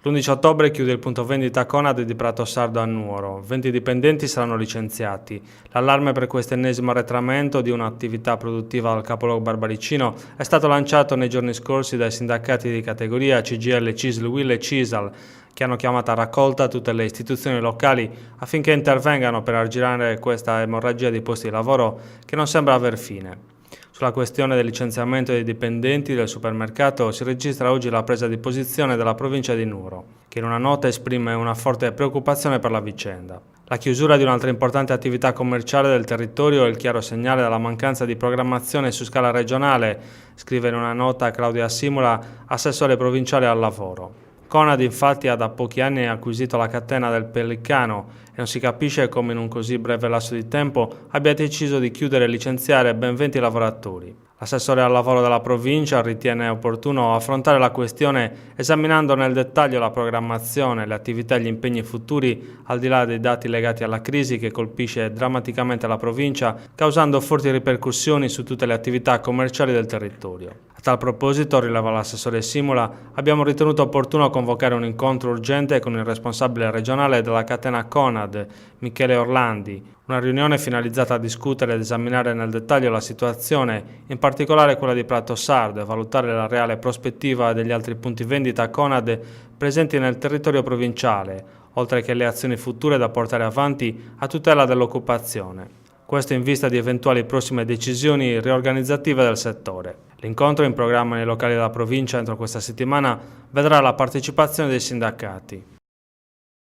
L'11 ottobre chiude il punto vendita Conad di Prato Sardo a Nuoro. 20 dipendenti saranno licenziati. L'allarme per questo ennesimo arretramento di un'attività produttiva al capoluogo barbaricino è stato lanciato nei giorni scorsi dai sindacati di categoria CGIL, CISL, UIL e CISAL, che hanno chiamato a raccolta tutte le istituzioni locali affinché intervengano per arginare questa emorragia di posti di lavoro che non sembra aver fine. Sulla questione del licenziamento dei dipendenti del supermercato si registra oggi la presa di posizione della provincia di Nuoro, che in una nota esprime una forte preoccupazione per la vicenda. La chiusura di un'altra importante attività commerciale del territorio è il chiaro segnale della mancanza di programmazione su scala regionale, scrive in una nota Claudia Simula, assessore provinciale al lavoro. Conad infatti ha da pochi anni acquisito la catena del Pellicano e non si capisce come in un così breve lasso di tempo abbia deciso di chiudere e licenziare ben 20 lavoratori. L'assessore al lavoro della provincia ritiene opportuno affrontare la questione esaminando nel dettaglio la programmazione, le attività e gli impegni futuri al di là dei dati legati alla crisi che colpisce drammaticamente la provincia, causando forti ripercussioni su tutte le attività commerciali del territorio. A tal proposito, rileva l'assessore Simula, abbiamo ritenuto opportuno convocare un incontro urgente con il responsabile regionale della catena Conad, Michele Orlandi, una riunione finalizzata a discutere ed esaminare nel dettaglio la situazione, in particolare quella di Prato Sardo, e valutare la reale prospettiva degli altri punti vendita Conad presenti nel territorio provinciale, oltre che le azioni future da portare avanti a tutela dell'occupazione. Questo in vista di eventuali prossime decisioni riorganizzative del settore. L'incontro in programma nei locali della provincia entro questa settimana vedrà la partecipazione dei sindacati.